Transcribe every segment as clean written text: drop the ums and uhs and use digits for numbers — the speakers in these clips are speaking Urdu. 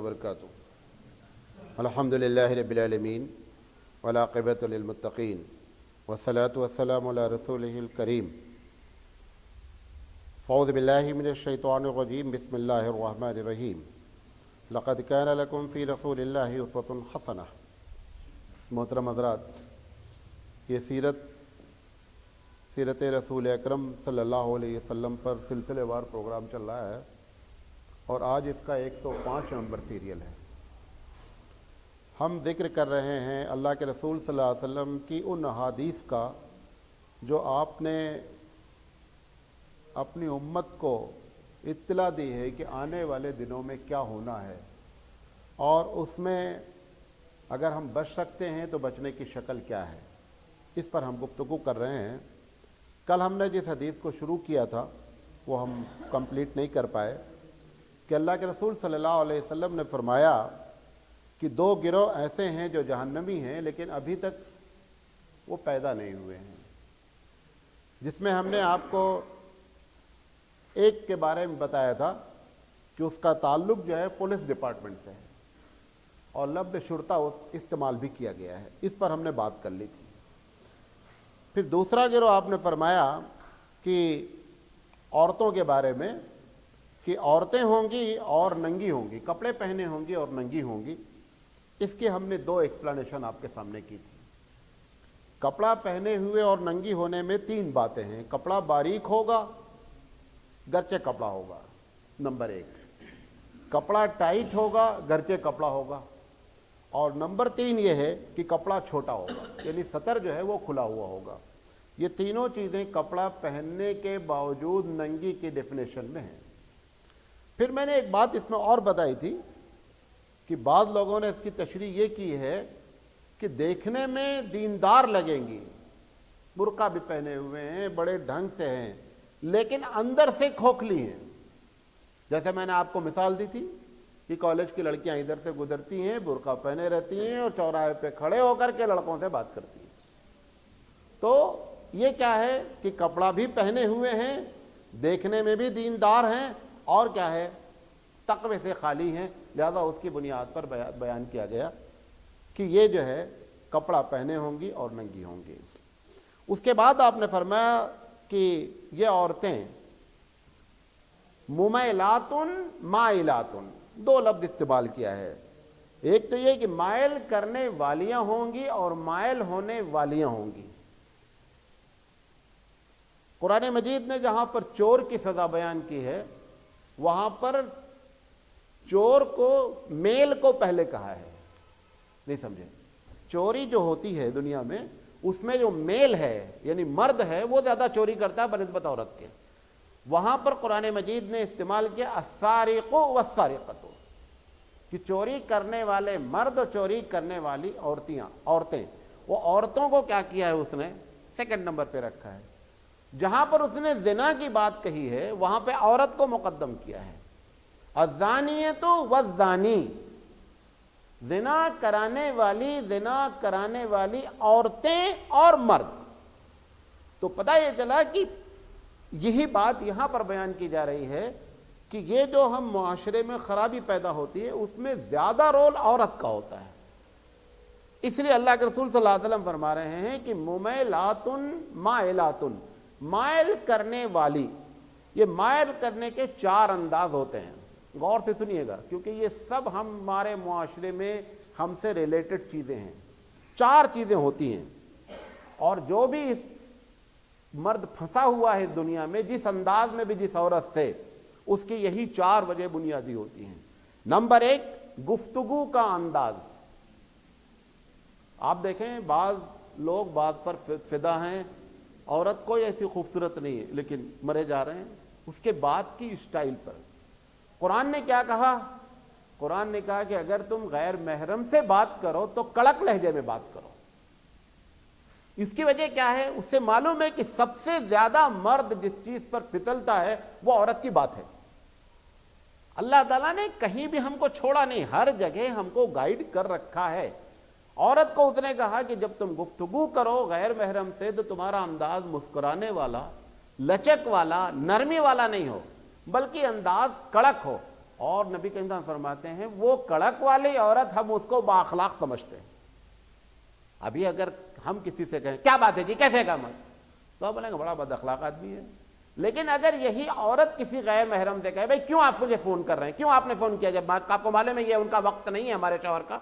وبرکاتہ الحمدللہ رب العالمین والعاقبۃ للمتقین والصلاة والسلام علی رسولہ الکریم فاعوذ باللہ من الشیطان الرجیم بسم اللہ الرحمن الرحیم لقد کان لکم فی رسول اللہ اسوۃ حسنہ۔ محترم حضرات، یہ سیرت رسول اکرم صلی اللہ علیہ وسلم پر سلسلے وار پروگرام چل رہا ہے اور آج اس کا 105 نمبر سیریل ہے۔ ہم ذکر کر رہے ہیں اللہ کے رسول صلی اللہ علیہ وسلم کی ان احادیث کا جو آپ نے اپنی امت کو اطلاع دی ہے کہ آنے والے دنوں میں کیا ہونا ہے، اور اس میں اگر ہم بچ سکتے ہیں تو بچنے کی شکل کیا ہے، اس پر ہم گفتگو کر رہے ہیں۔ کل ہم نے جس حدیث کو شروع کیا تھا وہ ہم کمپلیٹ نہیں کر پائے کہ اللہ کے رسول صلی اللہ علیہ وسلم نے فرمایا کہ 2 گروہ ایسے ہیں جو جہنمی ہیں لیکن ابھی تک وہ پیدا نہیں ہوئے ہیں، جس میں ہم نے آپ کو ایک کے بارے میں بتایا تھا کہ اس کا تعلق جو ہے پولیس ڈپارٹمنٹ سے ہے اور لفظ شرطہ استعمال بھی کیا گیا ہے، اس پر ہم نے بات کر لی تھی۔ پھر دوسرا گروہ آپ نے فرمایا کہ عورتوں کے بارے میں کہ عورتیں ہوں گی اور ننگی ہوں گی، کپڑے پہنے ہوں گی اور ننگی ہوں گی۔ اس کی ہم نے 2 ایکسپلینیشن آپ کے سامنے کی تھی۔ کپڑا پہنے ہوئے اور ننگی ہونے میں 3 باتیں ہیں۔ کپڑا باریک ہوگا گرچہ کپڑا ہوگا، نمبر 1۔ کپڑا ٹائٹ ہوگا گرچہ کپڑا ہوگا، اور نمبر 3 یہ ہے کہ کپڑا چھوٹا ہوگا، یعنی سطر جو ہے وہ کھلا ہوا ہوگا۔ یہ تینوں چیزیں کپڑا پہننے کے باوجود ننگی کی ڈیفینیشن میں ہیں۔ پھر میں نے ایک بات اس میں اور بتائی تھی کہ بعض لوگوں نے اس کی تشریح یہ کی ہے کہ دیکھنے میں دیندار لگیں گی، برقع بھی پہنے ہوئے ہیں، بڑے ڈھنگ سے ہیں، لیکن اندر سے کھوکھلی ہیں۔ جیسے میں نے آپ کو مثال دی تھی کہ کالج کی لڑکیاں ادھر سے گزرتی ہیں، برقع پہنے رہتی ہیں اور چوراہے پہ کھڑے ہو کر کے لڑکوں سے بات کرتی ہیں۔ تو یہ کیا ہے کہ کپڑا بھی پہنے ہوئے ہیں، دیکھنے میں بھی دیندار ہیں، اور کیا ہے تقوی سے خالی ہیں، لہذا اس کی بنیاد پر بیان کیا گیا کہ یہ جو ہے کپڑا پہنے ہوں گی اور ننگی ہوں گی۔ اس کے بعد آپ نے فرمایا کہ یہ عورتیں ممیلاتن مائلاتن، 2 لفظ استعمال کیا ہے۔ ایک تو یہ کہ مائل کرنے والیاں ہوں گی اور مائل ہونے والیاں ہوں گی۔ قرآن مجید نے جہاں پر چور کی سزا بیان کی ہے وہاں پر چور کو میل کو پہلے کہا ہے، نہیں سمجھے؟ چوری جو ہوتی ہے دنیا میں اس میں جو میل ہے یعنی مرد ہے وہ زیادہ چوری کرتا ہے بنسبت عورت کے۔ وہاں پر قرآن مجید نے استعمال کیا السارق والسارقۃ، کہ چوری کرنے والے مرد اور چوری کرنے والی عورتیں، وہ عورتوں کو کیا کیا ہے اس نے سیکنڈ نمبر پہ رکھا ہے۔ جہاں پر اس نے زنا کی بات کہی ہے وہاں پہ عورت کو مقدم کیا ہے۔ الزانیۃ والزانی، زنا کرانے والی عورتیں اور مرد۔ تو پتہ یہ چلا کہ یہی بات یہاں پر بیان کی جا رہی ہے کہ یہ جو ہم معاشرے میں خرابی پیدا ہوتی ہے اس میں زیادہ رول عورت کا ہوتا ہے۔ اس لیے اللہ کے رسول صلی اللہ علیہ وسلم فرما رہے ہیں کہ ممیلاتن مائلاتن، مائل کرنے والی۔ یہ مائل کرنے کے 4 انداز ہوتے ہیں، غور سے سنیے گا کیونکہ یہ سب ہمارے معاشرے میں ہم سے ریلیٹڈ چیزیں ہیں۔ 4 چیزیں ہوتی ہیں، اور جو بھی اس مرد پھنسا ہوا ہے دنیا میں جس انداز میں بھی جس عورت سے، اس کی یہی 4 وجہ بنیادی ہوتی ہیں۔ نمبر 1، گفتگو کا انداز۔ آپ دیکھیں بعض لوگ بات پر فدا ہیں، عورت کوئی ایسی خوبصورت نہیں ہے لیکن مرے جا رہے ہیں اس کے بات کی اسٹائل پر۔ قرآن نے کیا کہا؟ قرآن نے کہا کہ اگر تم غیر محرم سے بات کرو تو کڑک لہجے میں بات کرو۔ اس کی وجہ کیا ہے؟ اس سے معلوم ہے کہ سب سے زیادہ مرد جس چیز پر پھسلتا ہے وہ عورت کی بات ہے۔ اللہ تعالیٰ نے کہیں بھی ہم کو چھوڑا نہیں، ہر جگہ ہم کو گائیڈ کر رکھا ہے۔ عورت کو اس نے کہا کہ جب تم گفتگو کرو غیر محرم سے تو تمہارا انداز مسکرانے والا، لچک والا، نرمی والا نہیں ہو، بلکہ انداز کڑک ہو، اور نبی کریم صلی اللہ علیہ وسلم فرماتے ہیں وہ کڑک والی عورت ہم اس کو بااخلاق سمجھتے ہیں. ابھی اگر ہم کسی سے کہیں کیا بات ہے جی کیسے کام ہے تو بولیں گے بڑا بد اخلاق آدمی ہے. لیکن اگر یہی عورت کسی غیر محرم سے کہے بھائی کیوں آپ مجھے فون کر رہے ہیں, کیوں آپ نے فون کیا جب آپ کو معلوم ہے یہ ان کا وقت نہیں ہے ہمارے شوہر کا,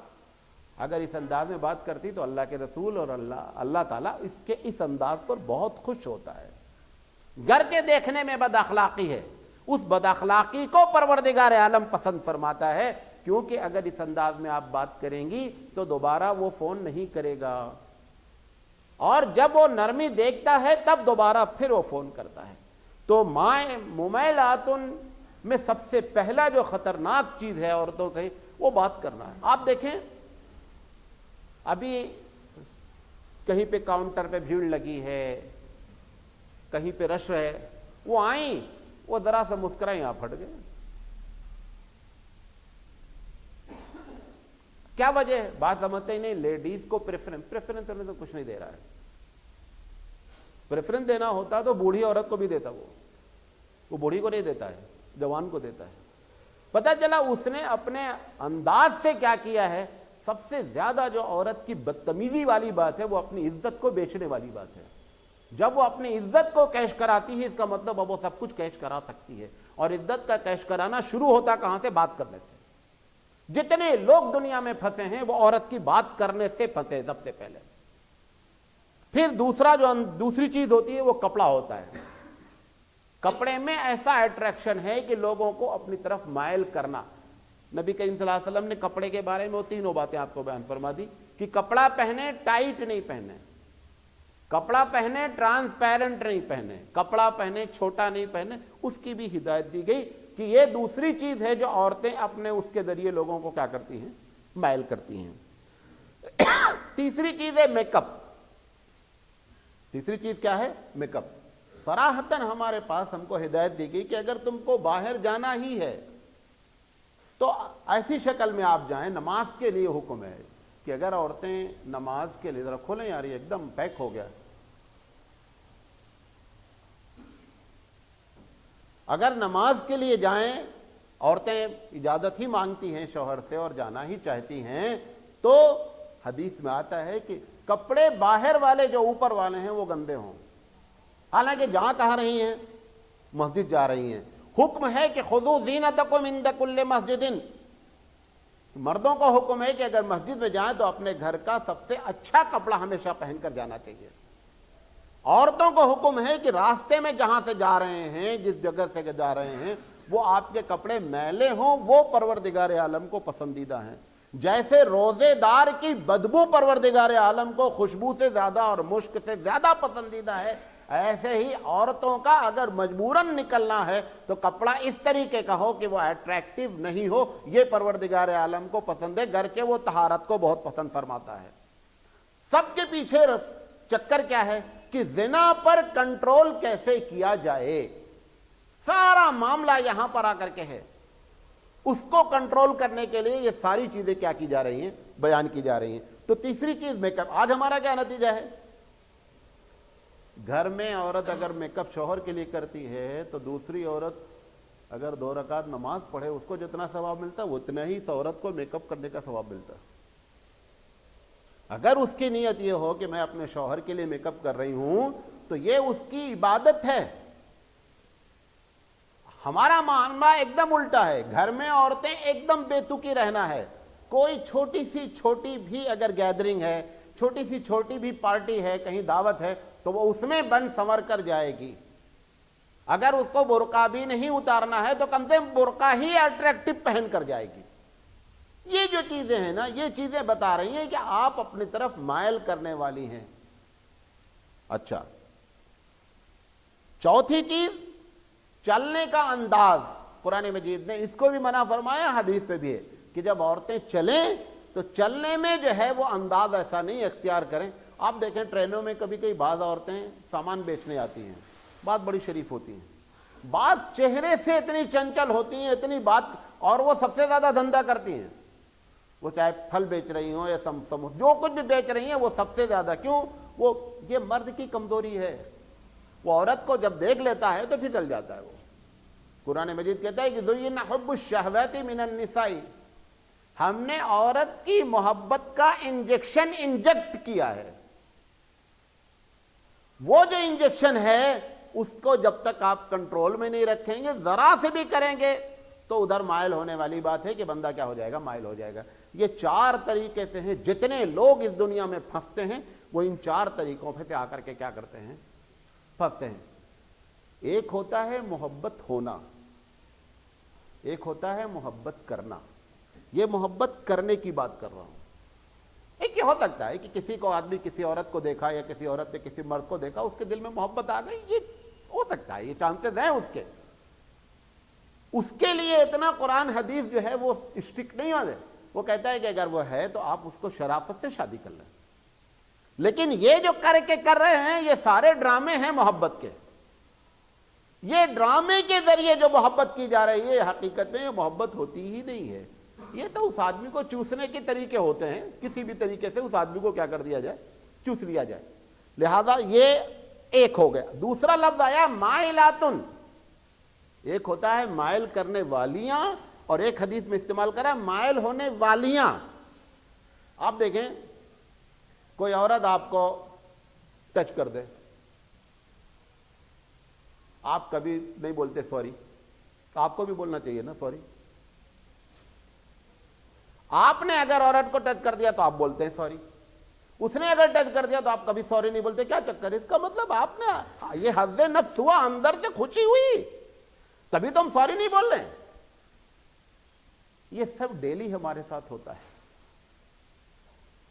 اگر اس انداز میں بات کرتی تو اللہ کے رسول اور اللہ تعالیٰ اس کے اس انداز پر بہت خوش ہوتا ہے. گرچہ دیکھنے میں بد اخلاقی ہے, اس بد اخلاقی کو پروردگار عالم پسند فرماتا ہے, کیونکہ اگر اس انداز میں آپ بات کریں گی تو دوبارہ وہ فون نہیں کرے گا, اور جب وہ نرمی دیکھتا ہے تب دوبارہ پھر وہ فون کرتا ہے. تو ممیلات میں سب سے پہلا جو خطرناک چیز ہے عورتوں کی وہ بات کرنا ہے. آپ دیکھیں ابھی کہیں پہ کاؤنٹر پہ بھیڑ لگی ہے, کہیں پہ رش ہے, وہ آئیں, وہ ذرا سا مسکرائیں, آپ ہٹ گئے. کیا وجہ ہے؟ بات سمجھتے ہی نہیں. لیڈیز کو پریفرنس ہونے تو کچھ نہیں دے رہا ہے. پریفرنس دینا ہوتا تو بوڑھی عورت کو بھی دیتا, وہ بوڑھی کو نہیں دیتا ہے, جوان کو دیتا ہے. پتہ چلا اس نے اپنے انداز سے کیا کیا ہے. سب سے زیادہ جو عورت کی بدتمیزی والی بات ہے وہ اپنی عزت کو بیچنے والی بات ہے. جب وہ اپنی عزت کو کیش کراتی ہے اس کا مطلب اب وہ سب کچھ کیش کرا سکتی ہے. اور عزت کا کیش کرانا شروع ہوتا کہاں سے؟ بات کرنے سے. جتنے لوگ دنیا میں پھنسے ہیں وہ عورت کی بات کرنے سے پھنسے سب سے پہلے. پھر دوسری چیز ہوتی ہے وہ کپڑا ہوتا ہے. کپڑے میں ایسا اٹریکشن ہے کہ لوگوں کو اپنی طرف مائل کرنا. نبی کریم صلی اللہ علیہ وسلم نے کپڑے کے بارے میں وہ تینوں باتیں آپ کو بیان فرما دی کہ کپڑا پہنے ٹائٹ نہیں پہنے, کپڑا پہنے ٹرانسپیرنٹ نہیں پہنے, کپڑا پہنے چھوٹا نہیں پہنے. اس کی بھی ہدایت دی گئی کہ یہ دوسری چیز ہے جو عورتیں اپنے اس کے ذریعے لوگوں کو کیا کرتی ہیں؟ مائل کرتی ہیں. تیسری چیز ہے میک اپ. تیسری چیز کیا ہے؟ Make up. صراحتاً ہمارے پاس ہم کو ہدایت دی گئی کہ اگر تم کو باہر جانا ہی ہے تو ایسی شکل میں آپ جائیں. نماز کے لیے حکم ہے کہ اگر عورتیں نماز کے لیے, ذرا کھولیں یار یہ ایک دم پیک ہو گیا, اگر نماز کے لیے جائیں, عورتیں اجازت ہی مانگتی ہیں شوہر سے اور جانا ہی چاہتی ہیں, تو حدیث میں آتا ہے کہ کپڑے باہر والے جو اوپر والے ہیں وہ گندے ہوں. حالانکہ جہاں کہاں رہی ہیں؟ مسجد جا رہی ہیں. حکم ہے کہ خذوا زینتکم عند کل مسجد. مردوں کو حکم ہے کہ اگر مسجد میں جائیں تو اپنے گھر کا سب سے اچھا کپڑا ہمیشہ پہن کر جانا چاہیے. عورتوں کو حکم ہے کہ راستے میں جہاں سے جا رہے ہیں, جس جگہ سے جا رہے ہیں, وہ آپ کے کپڑے میلے ہوں, وہ پروردگار عالم کو پسندیدہ ہیں. جیسے روزے دار کی بدبو پروردگار عالم کو خوشبو سے زیادہ اور مشک سے زیادہ پسندیدہ ہے, ایسے ہی عورتوں کا اگر مجبوراً نکلنا ہے تو کپڑا اس طریقے کا ہو کہ وہ اٹریکٹیو نہیں ہو. یہ پروردگار عالم کو پسند ہے, گرچہ وہ طہارت کو بہت پسند فرماتا ہے. سب کے پیچھے چکر کیا ہے کہ زنا پر کنٹرول کیسے کیا جائے. سارا معاملہ یہاں پر آ کر کے ہے. اس کو کنٹرول کرنے کے لیے یہ ساری چیزیں کیا کی جا رہی ہیں؟ بیان کی جا رہی ہیں. تو تیسری چیز میک اپ. آج ہمارا کیا نتیجہ ہے؟ گھر میں عورت اگر میک اپ شوہر کے لیے کرتی ہے تو دوسری عورت اگر 2 رکعت نماز پڑھے اس کو جتنا ثواب ملتا ہے اتنا ہی اس عورت کو میک اپ کرنے کا ثواب ملتا ہے. اگر اس کی نیت یہ ہو کہ میں اپنے شوہر کے لیے میک اپ کر رہی ہوں تو یہ اس کی عبادت ہے. ہمارا معاملہ ایک دم الٹا ہے. گھر میں عورتیں ایک دم بے تکی رہنا ہے. کوئی چھوٹی سی چھوٹی بھی اگر گیدرنگ ہے, چھوٹی سی چھوٹی بھی پارٹی ہے, کہیں دعوت ہے, تو وہ اس میں بن سنور کر جائے گی. اگر اس کو برقع بھی نہیں اتارنا ہے تو کم سے کم برقع ہی اٹریکٹیو پہن کر جائے گی. یہ جو چیزیں ہیں نا, یہ چیزیں بتا رہی ہیں کہ آپ اپنی طرف مائل کرنے والی ہیں. اچھا, چوتھی چیز چلنے کا انداز. قرآن مجید نے اس کو بھی منع فرمایا, حدیث پہ بھی ہے کہ جب عورتیں چلیں تو چلنے میں جو ہے وہ انداز ایسا نہیں اختیار کریں. آپ دیکھیں ٹرینوں میں کبھی کئی بعض عورتیں سامان بیچنے آتی ہیں, بات بڑی شریف ہوتی ہیں, بعض چہرے سے اتنی چنچل ہوتی ہیں, اتنی بات, اور وہ سب سے زیادہ دھندا کرتی ہیں. وہ چاہے پھل بیچ رہی ہوں یا جو کچھ بھی بیچ رہی ہیں وہ سب سے زیادہ. کیوں؟ وہ یہ مرد کی کمزوری ہے. وہ عورت کو جب دیکھ لیتا ہے تو پھسل جاتا ہے. وہ قرآن مجید کہتا ہے کہ زُيِّنَ حُبُّ الشَّهْوَاتِ مِنَ النِّسَاءِ، ہم نے عورت کی محبت کا انجیکشن انجیکٹ کیا ہے. وہ جو انجیکشن ہے اس کو جب تک آپ کنٹرول میں نہیں رکھیں گے، ذرا سے بھی کریں گے تو ادھر مائل ہونے والی بات ہے کہ بندہ کیا ہو جائے گا، مائل ہو جائے گا. یہ 4 طریقے سے ہیں. جتنے لوگ اس دنیا میں پھنستے ہیں وہ ان 4 طریقوں سے آ کر کے کیا کرتے ہیں، پھنستے ہیں. ایک ہوتا ہے محبت ہونا، ایک ہوتا ہے محبت کرنا. یہ محبت کرنے کی بات کر رہا ہوں. ایک یہ ہو سکتا ہے کہ کسی کو آدمی کسی عورت کو دیکھا یا کسی عورت نے کسی مرد کو دیکھا، اس کے دل میں محبت آ گئی، یہ ہو سکتا ہے، یہ چانسز ہیں اس کے لیے اتنا قرآن حدیث جو ہے وہ اسٹرکٹ نہیں ہوتے. وہ کہتا ہے کہ اگر وہ ہے تو آپ اس کو شرافت سے شادی کر لیں. لیکن یہ جو کر رہے ہیں یہ سارے ڈرامے ہیں محبت کے. یہ ڈرامے کے ذریعے جو محبت کی جا رہی ہے حقیقت میں یہ محبت ہوتی ہی نہیں ہے. یہ تو اس آدمی کو چوسنے کے طریقے ہوتے ہیں، کسی بھی طریقے سے اس آدمی کو کیا کر دیا جائے، چوس لیا جائے. لہذا یہ ایک ہو گیا. دوسرا لفظ آیا مائلاتن. ایک ہوتا ہے مائل کرنے والیاں، اور ایک حدیث میں استعمال کرا مائل ہونے والیاں. آپ دیکھیں کوئی عورت آپ کو ٹچ کر دے، آپ کبھی نہیں بولتے سوری، آپ کو بھی بولنا چاہیے نا سوری. آپ نے اگر عورت کو ٹچ کر دیا تو آپ بولتے ہیں سوری. اس نے اگر ٹچ کر دیا تو آپ کبھی سوری نہیں بولتے. کیا چکر ہے؟ اس کا مطلب آپ نے یہ حظ نفس ہوا، اندر سے خوشی ہوئی، تبھی تو ہم سوری نہیں بول رہے ہیں. یہ سب ڈیلی ہمارے ساتھ ہوتا ہے.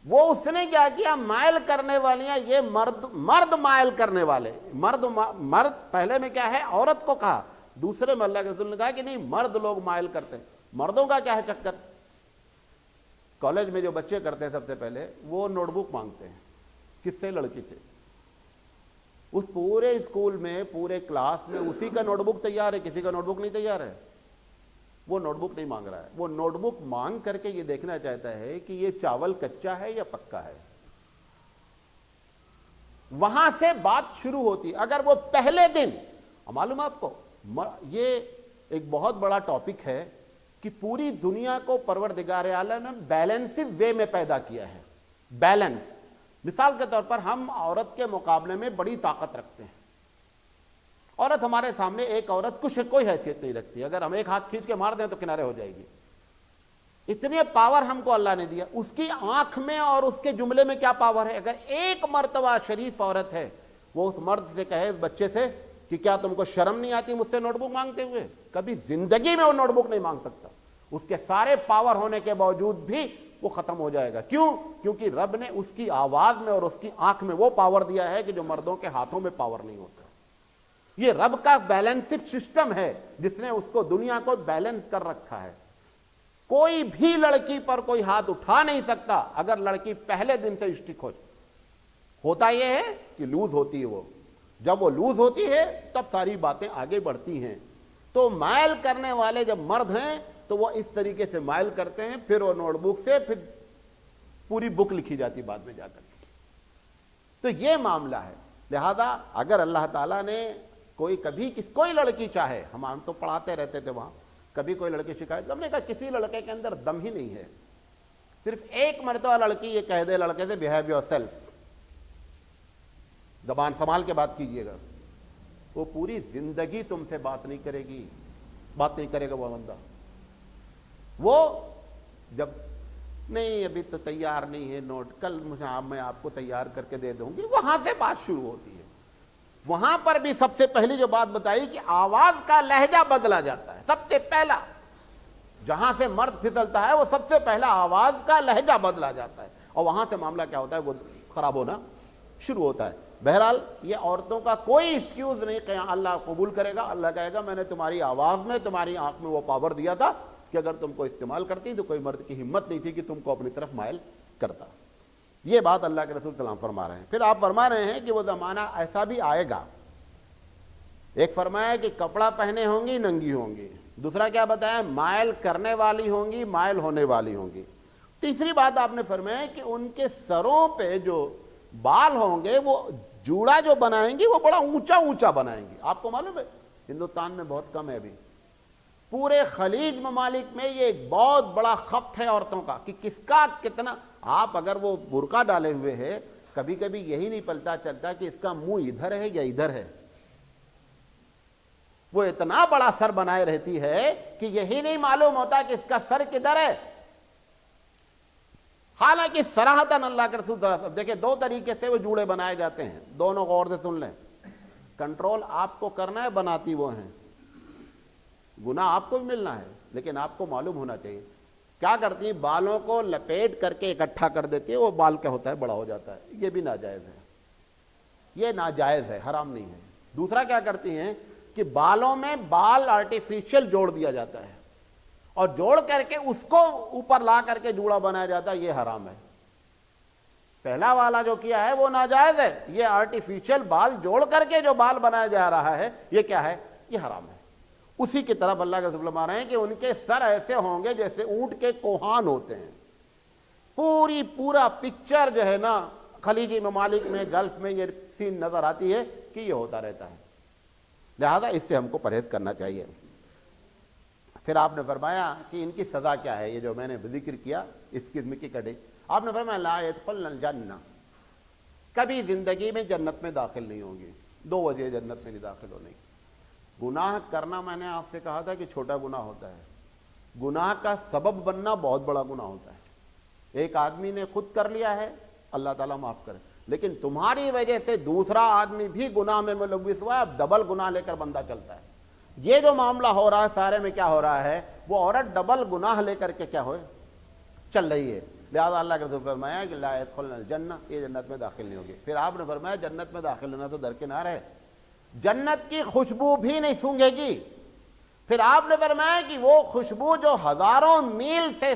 وہ اس نے کیا کیا، مائل کرنے والیاں. یہ مرد مائل کرنے والے، مرد پہلے میں کیا ہے، عورت کو کہا. دوسرے میں اللہ کے رسول نے کہا کہ نہیں، مرد لوگ مائل کرتے ہیں. مردوں کا کیا ہے چکر؟ کالج میں جو بچے کرتے ہیں سب سے پہلے وہ نوٹ بک مانگتے ہیں. کس سے؟ لڑکی سے. اس پورے اسکول میں پورے کلاس میں اسی کا نوٹ بک تیار ہے، کسی کا نوٹ بک نہیں تیار ہے. وہ نوٹ بک نہیں مانگ رہا ہے، وہ نوٹ بک مانگ کر کے یہ دیکھنا چاہتا ہے کہ یہ چاول کچا ہے یا پکا ہے. وہاں سے بات شروع ہوتی. اگر وہ پہلے دن، معلوم آپ کو یہ ایک بہت بڑا ٹاپک ہے کہ پوری دنیا کو پروردگار عالم نے بیلنسڈ وے میں پیدا کیا ہے. بیلنس. مثال کے طور پر ہم عورت کے مقابلے میں بڑی طاقت رکھتے ہیں. عورت ہمارے سامنے ایک عورت کچھ کوئی حیثیت نہیں رکھتی. اگر ہم ایک ہاتھ کھینچ کے مار دیں تو کنارے ہو جائے گی. اتنی پاور ہم کو اللہ نے دیا. اس کی آنکھ میں اور اس کے جملے میں کیا پاور ہے. اگر ایک مرتبہ شریف عورت ہے وہ اس مرد سے کہے، اس بچے سے، کہ کیا تم کو شرم نہیں آتی مجھ سے نوٹ بک مانگتے ہوئے، کبھی زندگی میں وہ نوٹ بک نہیں مانگ سکتا. اس کے سارے پاور ہونے کے باوجود بھی وہ ختم ہو جائے گا. کیوں؟ کیونکہ رب نے اس کی آواز میں اور اس کی آنکھ میں وہ پاور دیا ہے کہ جو مردوں کے ہاتھوں میں پاور نہیں ہوتا. یہ رب کا بیلنسڈ سسٹم ہے جس نے اس کو دنیا کو بیلنس کر رکھا ہے. کوئی بھی لڑکی پر کوئی ہاتھ اٹھا نہیں سکتا اگر لڑکی پہلے دن سے اسٹک ہو. ہوتا یہ ہے کہ لوز ہوتی ہے. وہ جب وہ لوز ہوتی ہے تب ساری باتیں آگے بڑھتی ہیں. تو مائل کرنے والے جب مرد ہیں تو وہ اس طریقے سے مائل کرتے ہیں، پھر وہ نوٹ بک سے پھر پوری بک لکھی جاتی بعد میں جا کر. تو یہ معاملہ ہے. لہذا اگر اللہ تعالیٰ نے کوئی لڑکی چاہے، ہم تو پڑھاتے رہتے تھے وہاں، کبھی کوئی لڑکی شکایت، ہم نے کہا کسی لڑکے کے اندر دم ہی نہیں ہے. صرف ایک مرتبہ لڑکی یہ کہہ دے لڑکے سے بہیو یور سیلف، زبان سنبھال کے بات کیجئے گا، وہ پوری زندگی تم سے بات نہیں کرے گا وہ بندہ. وہ جب نہیں ابھی تو تیار نہیں ہے نوٹ، کل میں آپ کو تیار کر کے دے دوں گی، وہاں سے بات شروع ہوتی ہے. وہاں پر بھی سب سے پہلی جو بات بتائی کہ آواز کا لہجہ بدلا جاتا ہے. سب سے پہلا جہاں سے مرد پھسلتا ہے وہ سب سے پہلا آواز کا لہجہ بدلا جاتا ہے، اور وہاں سے معاملہ کیا ہوتا ہے، وہ خراب ہونا شروع ہوتا ہے. بہرحال یہ عورتوں کا کوئی ایکسکیوز نہیں کہ اللہ قبول کرے گا. اللہ کہے گا میں نے تمہاری آواز میں، تمہاری آنکھ میں وہ پاور دیا تھا کہ اگر تم کو استعمال کرتی تو کوئی مرد کی ہمت نہیں تھی کہ تم کو اپنی طرف مائل کرتا. یہ بات اللہ کے رسول صلی اللہ علیہ وسلم فرما رہے ہیں. پھر آپ فرما رہے ہیں کہ وہ زمانہ ایسا بھی آئے گا. ایک فرمایا کہ کپڑا پہنے ہوں گی ننگی ہوں گی. دوسرا کیا بتایا، مائل کرنے والی ہوں گی، مائل ہونے والی ہوں گی. تیسری بات آپ نے فرمایا کہ ان کے سروں پہ جو بال ہوں گے وہ جوڑا جو بنائیں گی وہ بڑا اونچا اونچا بنائیں گی. آپ کو معلوم ہے ہندوستان میں بہت کم ہے ابھی پورے خلیج ممالک میں یہ ایک بہت بڑا خبط ہے عورتوں کا کہ کس کا کتنا. آپ اگر وہ برقع ڈالے ہوئے ہے کبھی کبھی یہی نہیں پتہ چلتا کہ اس کا منہ ادھر ہے یا ادھر ہے. وہ اتنا بڑا سر بنائے رہتی ہے کہ یہی نہیں معلوم ہوتا کہ اس کا سر کدھر ہے. حالانکہ صراحتاً اللہ کے رسول صلی اللہ علیہ وسلم دیکھیں 2 طریقے سے وہ جوڑے بنائے جاتے ہیں, دونوں غور سے سن لیں. کنٹرول آپ کو کرنا ہے, بناتی وہ ہیں. گناہ آپ کو بھی ملنا ہے لیکن آپ کو معلوم ہونا چاہیے. کیا کرتی ہیں, بالوں کو لپیٹ کر کے اکٹھا کر دیتی ہے, وہ بال کیا ہوتا ہے بڑا ہو جاتا ہے. یہ بھی ناجائز ہے, یہ ناجائز ہے, حرام نہیں ہے. دوسرا کیا کرتی ہیں کہ بالوں میں بال آرٹیفیشل جوڑ دیا جاتا ہے اور جوڑ کر کے اس کو اوپر لا کر کے جوڑا بنایا جاتا ہے, یہ حرام ہے. پہلا والا جو کیا ہے وہ ناجائز ہے. یہ آرٹیفیشل بال جوڑ کر کے جو بال بنایا جا رہا ہے یہ کیا ہے, یہ حرام ہے. اسی کی طرف اللہ کے رسول فرما رہے ہیں کہ ان کے سر ایسے ہوں گے جیسے اونٹ کے کوہان ہوتے ہیں. پورا پکچر جو ہے نا خلیجی ممالک میں, گلف میں یہ سین نظر آتی ہے کہ یہ ہوتا رہتا ہے. لہذا اس سے ہم کو پرہیز کرنا چاہیے. پھر آپ نے فرمایا کہ ان کی سزا کیا ہے, یہ جو میں نے ذکر کیا اس قسم کی کٹے. آپ نے فرمایا لا يدخلن الجنہ, کبھی زندگی میں جنت میں داخل نہیں ہوں گی. 2 وجہ جنت میں نہیں داخل ہونے کی. گناہ کرنا, میں نے آپ سے کہا تھا کہ چھوٹا گناہ ہوتا ہے, گناہ کا سبب بننا بہت بڑا گناہ ہوتا ہے. ایک آدمی نے خود کر لیا ہے, اللہ تعالیٰ معاف کرے, لیکن تمہاری وجہ سے دوسرا آدمی بھی گناہ میں ملوث ہوا ہے, اب ڈبل گناہ لے کر بندہ چلتا ہے. یہ جو معاملہ ہو رہا ہے سارے میں کیا ہو رہا ہے, وہ عورت ڈبل گناہ لے کر کے کیا ہوئے چل رہی ہے. لہذا اللہ کے رسول فرمایا کہ لا يدخلن الجنہ, یہ جنت میں داخل نہیں ہوگی. پھر آپ نے فرمایا جنت میں داخل ہونا تو درکنار ہے, جنت کی خوشبو بھی نہیں سونگھے گی. پھر آپ نے فرمایا کہ وہ خوشبو جو ہزاروں میل سے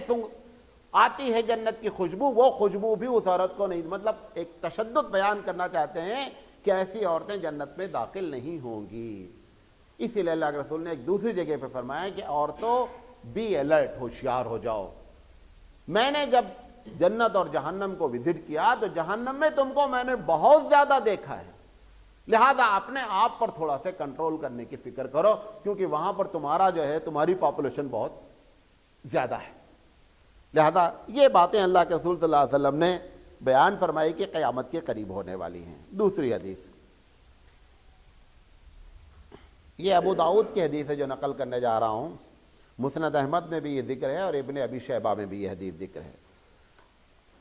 آتی ہے جنت کی خوشبو, وہ خوشبو بھی اس عورت کو نہیں. مطلب ایک تشدد بیان کرنا چاہتے ہیں کہ ایسی عورتیں جنت میں داخل نہیں ہوں گی. اسی لیے اللہ کے رسول نے ایک دوسری جگہ پہ فرمایا کہ عورتوں بی الرٹ, ہوشیار ہو جاؤ. میں نے جب جنت اور جہنم کو وزٹ کیا تو جہنم میں تم کو میں نے بہت زیادہ دیکھا ہے, لہذا اپنے آپ پر تھوڑا سے کنٹرول کرنے کی فکر کرو, کیونکہ وہاں پر تمہارا جو ہے تمہاری پاپولیشن بہت زیادہ ہے. لہذا یہ باتیں اللہ کے رسول صلی اللہ علیہ وسلم نے بیان فرمائی کہ قیامت کے قریب ہونے والی ہیں. دوسری حدیث, یہ ابو داؤد کی حدیث ہے جو نقل کرنے جا رہا ہوں. مسند احمد میں بھی یہ ذکر ہے اور ابن ابی شیبہ میں بھی یہ حدیث ذکر ہے.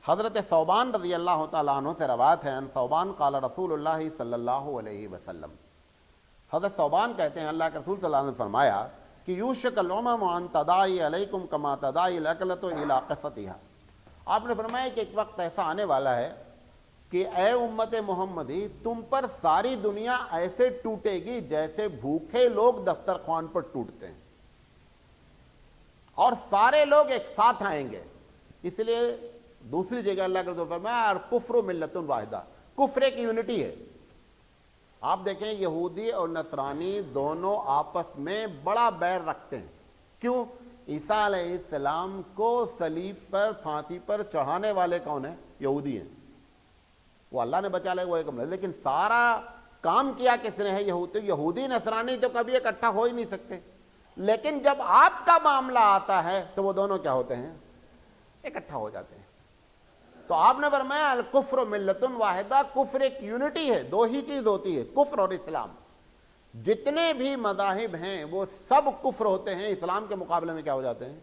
حضرت ثوبان رضی اللہ تعالیٰ عنہ سے روایت ہے, ان ثوبان قال رسول اللہ صلی اللہ علیہ وسلم, حضرت ثوبان کہتے ہیں اللہ کے رسول صلی اللہ علیہ وسلم نے فرمایا کہ یوشک الامم ان تداعی علیکم کما تداعی الاکلۃ الی قصتها. آپ نے فرمایا کہ ایک وقت ایسا آنے والا ہے کہ اے امت محمدی, تم پر ساری دنیا ایسے ٹوٹے گی جیسے بھوکے لوگ دسترخوان پر ٹوٹتے ہیں, اور سارے لوگ ایک ساتھ آئیں گے. اس لیے دوسری جگہ اللہ کے رسول فرمایا الکفر ملۃ واحدہ, کفر ایک یونٹی ہے. آپ دیکھیں یہودی اور نصرانی دونوں آپس میں بڑا بیر رکھتے ہیں. کیوں؟ عیسیٰ علیہ السلام کو صلیب پر پھانسی پر چڑھانے والے کون ہیں؟ یہودی ہیں. وہ اللہ نے بچا لے, وہ ایک امر, لیکن سارا کام کیا کس نے ہے؟ یہودی نصرانی تو کبھی اکٹھا ہو ہی نہیں سکتے. لیکن جب آپ کا معاملہ آتا ہے تو وہ دونوں کیا ہوتے ہیں؟ اکٹھا ہو جاتے ہیں. تو آپ نے فرمایا الکفر ملۃ واحدہ, کفر ایک یونٹی ہے, 2 ہی چیز ہوتی ہے, کفر اور اسلام. جتنے بھی مذاہب ہیں وہ سب کفر ہوتے ہیں, اسلام کے مقابلے میں کیا ہو جاتے ہیں؟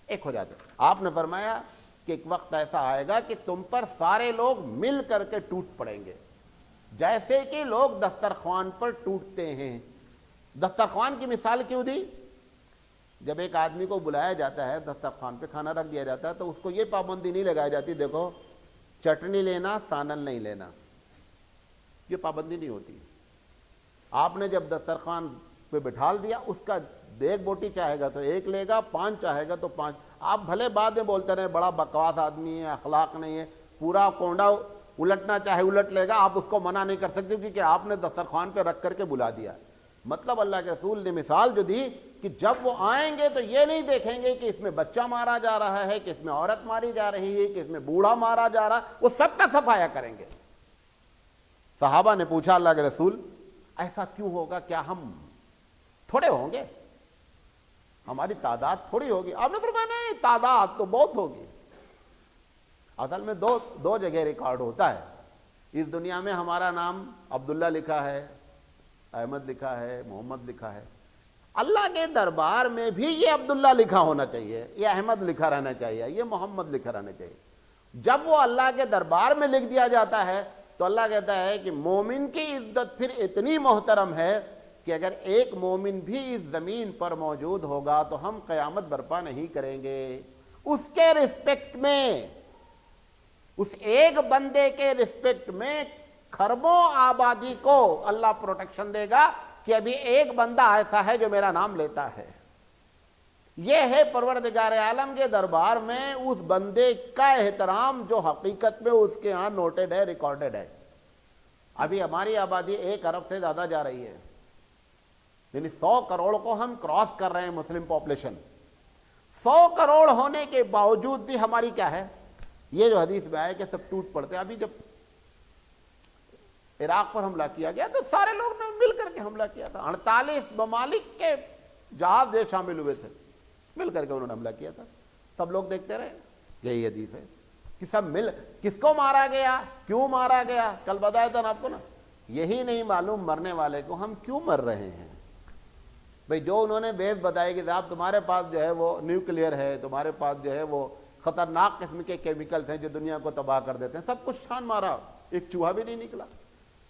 ایک ہو جاتے ہیں. آپ نے فرمایا کہ ایک وقت ایسا آئے گا کہ تم پر سارے لوگ مل کر کے ٹوٹ پڑیں گے جیسے کہ لوگ دسترخوان پر ٹوٹتے ہیں. دسترخوان کی مثال کیوں دی؟ جب ایک آدمی کو بلایا جاتا ہے, دسترخوان پہ کھانا رکھ دیا جاتا ہے, تو اس کو یہ پابندی نہیں لگائی جاتی دیکھو چٹنی لینا, سانن نہیں لینا, یہ پابندی نہیں ہوتی. آپ نے جب دسترخوان پہ بٹھال دیا, اس کا دیگ بوٹی چاہے گا تو 1 لے گا, 5 چاہے گا تو 5. آپ بھلے بعد میں بولتے رہے بڑا بکواس آدمی ہے, اخلاق نہیں ہے, پورا کونڈا الٹنا چاہے الٹ لے گا, آپ اس کو منع نہیں کر سکتے کیونکہ آپ نے دسترخوان پہ رکھ کر کے بلا دیا. مطلب اللہ کے رسول نے مثال جو دی کہ جب وہ آئیں گے تو یہ نہیں دیکھیں گے کہ اس میں بچہ مارا جا رہا ہے, کہ اس میں عورت ماری جا رہی ہے, کہ اس میں بوڑھا مارا جا رہا, وہ سب کا صفایا کریں گے. صحابہ نے پوچھا اللہ کے رسول ایسا کیوں ہوگا, کیا ہم تھوڑے ہوں گے؟ ہماری تعداد تھوڑی ہوگی. آپ نے فرمایا نہیں, تعداد تو بہت ہوگی. اصل میں دو جگہ ریکارڈ ہوتا ہے. اس دنیا میں ہمارا نام عبداللہ لکھا ہے, احمد لکھا ہے, محمد لکھا ہے. اللہ کے دربار میں بھی یہ عبداللہ لکھا ہونا چاہیے, یہ احمد لکھا رہنا چاہیے, یہ محمد لکھا رہنا چاہیے. جب وہ اللہ کے دربار میں لکھ دیا جاتا ہے تو اللہ کہتا ہے کہ مومن کی عزت پھر اتنی محترم ہے کہ اگر ایک مومن بھی اس زمین پر موجود ہوگا تو ہم قیامت برپا نہیں کریں گے. اس کے رسپیکٹ میں, اس ایک بندے کے رسپیکٹ میں خربوں آبادی کو اللہ پروٹیکشن دے گا کہ ابھی ایک بندہ ایسا ہے جو میرا نام لیتا ہے. یہ ہے پروردگار عالم کے دربار میں اس بندے کا احترام جو حقیقت میں اس کے ہاں نوٹڈ ہے, ریکارڈڈ ہے. ابھی ہماری آبادی 1 ارب سے زیادہ جا رہی ہے, یعنی 100 کروڑ کو ہم کراس کر رہے ہیں مسلم پاپولیشن. 100 کروڑ ہونے کے باوجود بھی ہماری کیا ہے, یہ جو حدیث میں آیا کہ سب ٹوٹ پڑتے. ابھی جب عراق پر حملہ کیا گیا تو سارے لوگ نے مل کر کے حملہ کیا تھا. 48 ممالک کے جہاز جو شامل ہوئے تھے, مل کر کے انہوں نے حملہ کیا تھا. سب لوگ دیکھتے رہے. یہی حدیث ہے کہ سب مل, کس کو مارا گیا, کیوں مارا گیا, کل بتایا تھا نا آپ کو نا. یہی نہیں معلوم مرنے والے کو ہم کیوں مر رہے ہیں. بھئی جو انہوں نے بیس بتائی کہ صاحب تمہارے پاس جو ہے وہ نیوکلیئر ہے, تمہارے پاس جو ہے وہ خطرناک قسم کے کیمیکلز ہیں جو دنیا کو تباہ کر دیتے ہیں, سب کچھ چھان مارا, ایک چوہا بھی نہیں نکلا.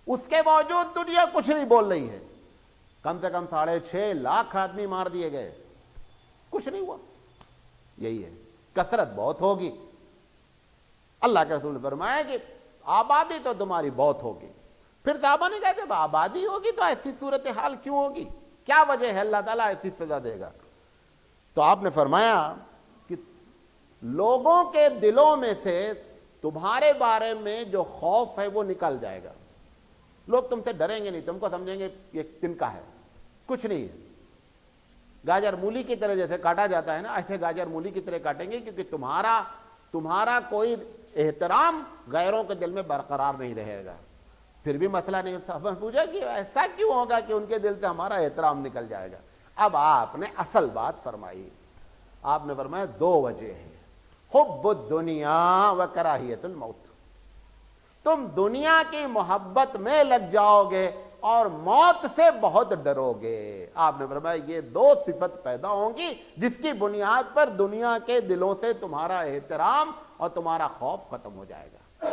اس کے باوجود دنیا کچھ نہیں بول رہی ہے. کم سے کم 6.5 لاکھ آدمی مار دیے گئے, کچھ نہیں ہوا. یہی ہے, کثرت بہت ہوگی. اللہ کے رسول نے فرمایا کہ آبادی تو تمہاری بہت ہوگی. پھر صحابہ نے کہا جب آبادی ہوگی تو ایسی صورتحال کیوں ہوگی, کیا وجہ ہے اللہ تعالیٰ ایسی سزا دے گا. تو آپ نے فرمایا کہ لوگوں کے دلوں میں سے تمہارے بارے میں جو خوف ہے وہ نکل جائے گا. لوگ تم سے ڈریں گے نہیں, تم کو سمجھیں گے یہ کن کا ہے, کچھ نہیں ہے. گاجر مولی کی طرح جیسے کاٹا جاتا ہے نا, ایسے گاجر مولی کی طرح کاٹیں گے, کیونکہ تمہارا کوئی احترام غیروں کے دل میں برقرار نہیں رہے گا. پھر بھی مسئلہ نہیں. صاحب نے پوچھا کہ ایسا کیوں ہوگا کہ ان کے دل سے ہمارا احترام نکل جائے گا. اب آپ نے اصل بات فرمائی. آپ نے فرمایا 2 وجہ ہیں, حب الدنیا و کراہیت الموت. تم دنیا کی محبت میں لگ جاؤ گے اور موت سے بہت ڈرو گے. آپ نے فرمایا یہ 2 صفت پیدا ہوں گی جس کی بنیاد پر دنیا کے دلوں سے تمہارا احترام اور تمہارا خوف ختم ہو جائے گا.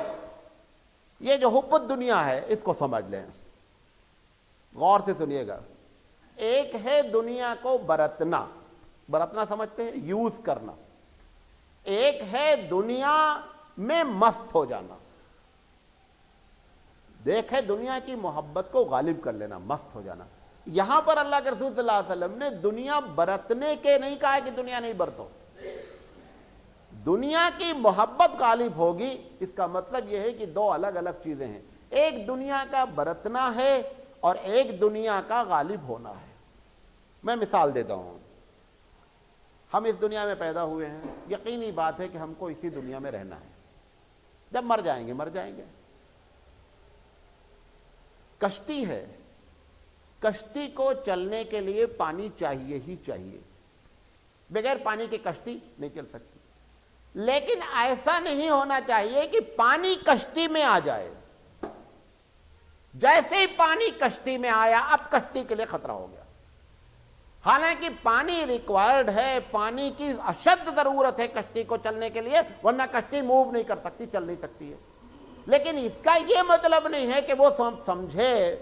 یہ جو حب الدنیا ہے اس کو سمجھ لیں, غور سے سنیے گا. ایک ہے دنیا کو برتنا, برتنا سمجھتے ہیں, یوز کرنا. ایک ہے دنیا میں مست ہو جانا. دیکھے دنیا کی محبت کو غالب کر لینا, مست ہو جانا. یہاں پر اللہ کے رسول صلی اللہ علیہ وسلم نے دنیا برتنے کے نہیں کہا کہ دنیا نہیں برتو. دنیا کی محبت غالب ہوگی, اس کا مطلب یہ ہے کہ 2 الگ الگ چیزیں ہیں. ایک دنیا کا برتنا ہے اور ایک دنیا کا غالب ہونا ہے. میں مثال دیتا ہوں. ہم اس دنیا میں پیدا ہوئے ہیں, یقینی بات ہے کہ ہم کو اسی دنیا میں رہنا ہے. جب مر جائیں گے مر جائیں گے. کشتی ہے, کشتی کو چلنے کے لیے پانی چاہیے ہی چاہیے, بغیر پانی کی کشتی نہیں چل سکتی. لیکن ایسا نہیں ہونا چاہیے کہ پانی کشتی میں آ جائے. جیسے ہی پانی کشتی میں آیا اب کشتی کے لیے خطرہ ہو گیا. حالانکہ پانی ریکوائرڈ ہے, پانی کی اشد ضرورت ہے کشتی کو چلنے کے لیے, ورنہ کشتی موو نہیں کر سکتی, چل نہیں سکتی ہے. لیکن اس کا یہ مطلب نہیں ہے کہ وہ سمجھے,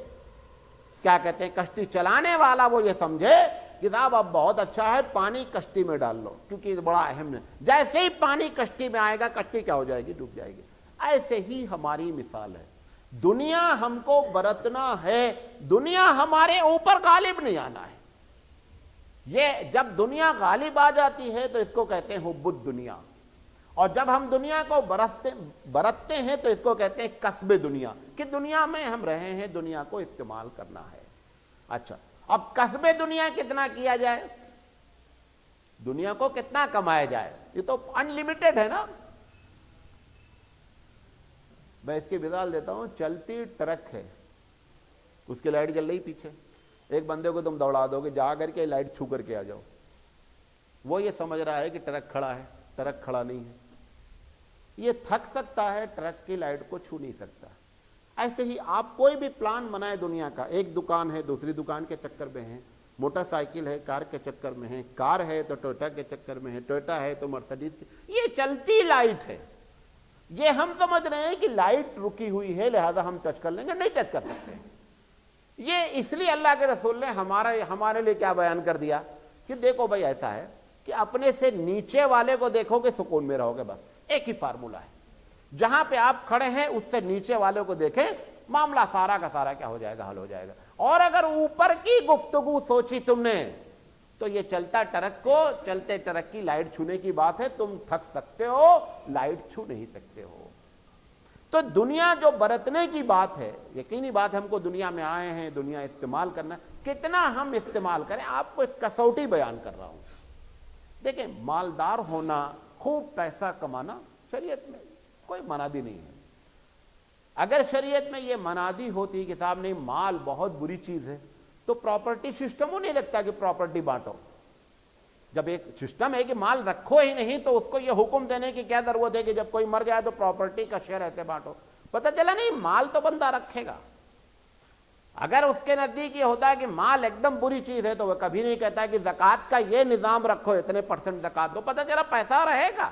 کیا کہتے ہیں, کشتی چلانے والا وہ یہ سمجھے کہ صاحب اب بہت اچھا ہے پانی کشتی میں ڈال لو, کیونکہ یہ بڑا اہم ہے. جیسے ہی پانی کشتی میں آئے گا کشتی کیا ہو جائے گی, ڈوب جائے گی. ایسے ہی ہماری مثال ہے. دنیا ہم کو برتنا ہے, دنیا ہمارے اوپر غالب نہیں آنا ہے. یہ جب دنیا غالب آ جاتی ہے تو اس کو کہتے ہیں حب الدنیا, اور جب ہم دنیا کو برتتے ہیں تو اس کو کہتے ہیں کسب دنیا, کہ دنیا میں ہم رہے ہیں, دنیا کو استعمال کرنا ہے. اچھا, اب کسب دنیا کتنا کیا جائے, دنیا کو کتنا کمایا جائے, یہ تو ان لمیٹڈ ہے نا. میں اس کی مثال دیتا ہوں. چلتی ٹرک ہے, اس کی لائٹ جل رہی پیچھے, ایک بندے کو تم دوڑا دو گے, جا کر کے لائٹ چھو کر کے آ جاؤ, وہ یہ سمجھ رہا ہے کہ ٹرک کھڑا ہے، ٹرک کھڑا نہیں ہے، یہ تھک سکتا ہے، ٹرک کی لائٹ کو چھو نہیں سکتا۔ ایسے ہی آپ کوئی بھی پلان بنائے دنیا کا، ایک دکان ہے دوسری دکان کے چکر میں ہے، موٹر سائیکل ہے کار کے چکر میں ہے، کار ہے تو ٹویوٹا کے چکر میں ہے، ٹویوٹا ہے تو مرسڈیز کی، یہ چلتی لائٹ ہے۔ یہ ہم سمجھ رہے ہیں کہ لائٹ رکی ہوئی ہے لہذا ہم ٹچ کر لیں گے، نہیں ٹچ کر سکتے۔ یہ اس لیے اللہ کے رسول نے ہمارے لیے کیا بیان کر دیا کہ دیکھو بھائی ایسا ہے کہ اپنے سے نیچے والے کو دیکھو کہ سکون میں رہو گے، بس ایک ہی فارمولہ ہے۔ جہاں پہ آپ کھڑے ہیں اس سے نیچے والے کو دیکھیں، معاملہ سارا کا سارا کیا ہو جائے گا، حل ہو جائے گا۔ اور اگر اوپر کی گفتگو سوچی تم نے تو یہ چلتا ٹرک کو، چلتے ٹرک کی لائٹ چھونے کی بات ہے، تم تھک سکتے ہو، لائٹ چھو نہیں سکتے ہو۔ تو دنیا جو برتنے کی بات ہے، یقینی بات ہم کو دنیا میں آئے ہیں، دنیا استعمال کرنا، کتنا ہم استعمال کریں۔ آپ کو ایک کسوٹی بیان کر رہا ہوں۔ دیکھیں، مالدار ہونا، خوب پیسہ کمانا شریعت میں کوئی منادی نہیں ہے۔ اگر شریعت میں یہ منادی ہوتی کہ صاحب نہیں مال بہت بری چیز ہے تو پراپرٹی سسٹم وہ نہیں رکھتا کہ پراپرٹی بانٹو۔ جب ایک سسٹم ہے کہ مال رکھو ہی نہیں تو اس کو یہ حکم دینے کی کیا ضرورت ہے کہ جب کوئی مر جائے تو پراپرٹی کا شیئر ایسے بانٹو۔ پتہ چلا نہیں مال تو بندہ رکھے گا۔ اگر اس کے نزدیک یہ ہوتا ہے کہ مال ایک دم بری چیز ہے تو وہ کبھی نہیں کہتا کہ زکوٰۃ کا یہ نظام رکھو، اتنے % زکوٰۃ دو، پتہ چلا پیسہ رہے گا۔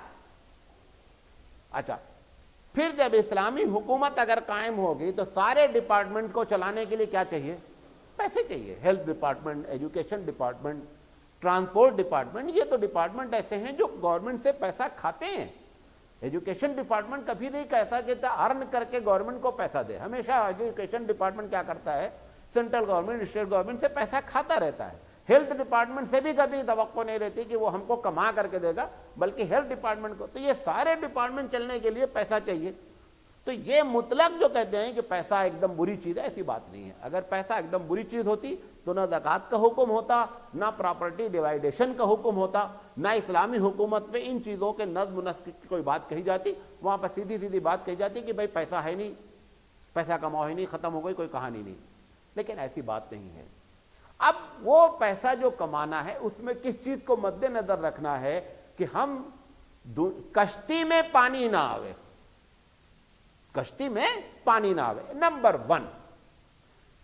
اچھا، پھر جب اسلامی حکومت اگر قائم ہوگی تو سارے ڈپارٹمنٹ کو چلانے کے لیے کیا چاہیے؟ پیسے چاہیے۔ Health department, education department, transport department, یہ تو ڈپارٹمنٹ ایسے ہیں جو گورنمنٹ سے پیسہ کھاتے ہیں۔ ایجوکیشن ڈپارٹمنٹ کبھی نہیں کہتا کہ ارن کر کے گورنمنٹ کو پیسہ دے، ہمیشہ ایجوکیشن ڈپارٹمنٹ کیا کرتا ہے؟ سینٹرل گورنمنٹ، اسٹیٹ گورنمنٹ سے پیسہ کھاتا رہتا ہے۔ ہیلتھ ڈپارٹمنٹ سے بھی کبھی توقع نہیں رہتی کہ وہ ہم کو کما کر کے دے گا، بلکہ ہیلتھ ڈپارٹمنٹ کو۔ تو یہ سارے ڈپارٹمنٹ چلنے کے لیے پیسہ چاہیے۔ تو یہ مطلق جو کہتے ہیں کہ پیسہ ایک دم بری چیز ہے، ایسی بات نہیں ہے۔ اگر پیسہ ایک دم بری چیز ہوتی تو نہ زکوٰۃ کا حکم ہوتا، نہ پراپرٹی ڈیوائیڈیشن کا حکم ہوتا، نہ اسلامی حکومت میں ان چیزوں کے نظم و نسق کی کوئی بات کہی جاتی۔ وہاں پر سیدھی سیدھی بات کہی جاتی کہ بھائی پیسہ ہے نہیں، پیسہ کماؤ ہی نہیں، ختم ہو گئی، کوئی کہانی نہیں۔ لیکن ایسی بات نہیں ہے۔ اب وہ پیسہ جو کمانا ہے اس میں کس چیز کو مد نظر رکھنا ہے کہ ہم کشتی میں پانی نہ آوے، کشتی میں پانی نہ آوے۔ نمبر 1،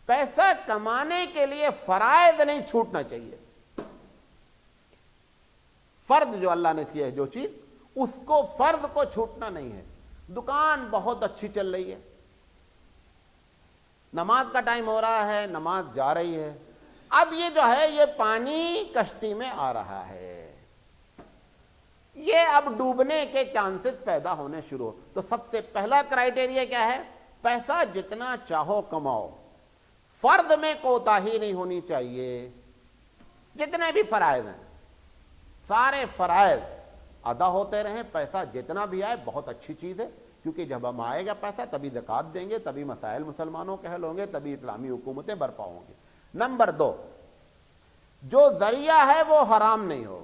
پیسہ کمانے کے لیے فرائض نہیں چھوٹنا چاہیے۔ فرض جو اللہ نے کیا ہے جو چیز، اس کو فرض کو چھوٹنا نہیں ہے۔ دکان بہت اچھی چل رہی ہے، نماز کا ٹائم ہو رہا ہے، نماز جا رہی ہے، اب یہ جو ہے یہ پانی کشتی میں آ رہا ہے، یہ اب ڈوبنے کے چانسز پیدا ہونے شروع۔ تو سب سے پہلا کرائیٹیریا کیا ہے؟ پیسہ جتنا چاہو کماؤ، فرض میں کوتاہی نہیں ہونی چاہیے۔ جتنے بھی فرائض ہیں سارے فرائض ادا ہوتے رہیں، پیسہ جتنا بھی آئے بہت اچھی چیز ہے، کیونکہ جب ہم آئے گا پیسہ تبھی زکوٰۃ دیں گے، تبھی مسائل مسلمانوں کے حل ہوں گے، تبھی اسلامی حکومتیں برپا ہوں گی۔ نمبر 2، جو ذریعہ ہے وہ حرام نہیں ہو۔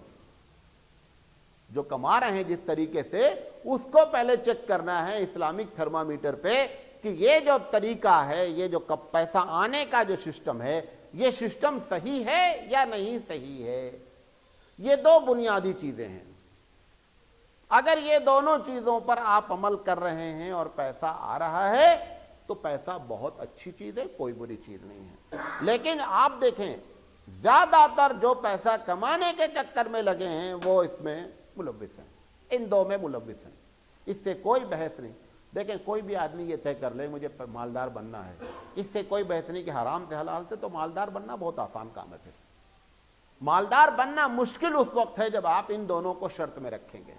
جو کما رہے ہیں جس طریقے سے، اس کو پہلے چیک کرنا ہے اسلامک تھرمامیٹر پہ کہ یہ جو طریقہ ہے، یہ جو پیسہ آنے کا جو سسٹم ہے، یہ سسٹم صحیح ہے یا نہیں صحیح ہے۔ یہ 2 بنیادی چیزیں ہیں۔ اگر یہ دونوں چیزوں پر آپ عمل کر رہے ہیں اور پیسہ آ رہا ہے تو پیسہ بہت اچھی چیز ہے، کوئی بری چیز نہیں ہے۔ لیکن آپ دیکھیں زیادہ تر جو پیسہ کمانے کے چکر میں لگے ہیں وہ اس میں ملوث ہیں، ان 2 میں ملوث ہیں۔ اس سے کوئی بحث نہیں۔ دیکھیں کوئی بھی آدمی یہ طے کر لے مجھے مالدار بننا ہے، اس سے کوئی بحث نہیں کہ حرام سے حلال سے، تو مالدار بننا بہت آسان کام ہے۔ پھر مالدار بننا مشکل اس وقت ہے جب آپ ان دونوں کو شرط میں رکھیں گے،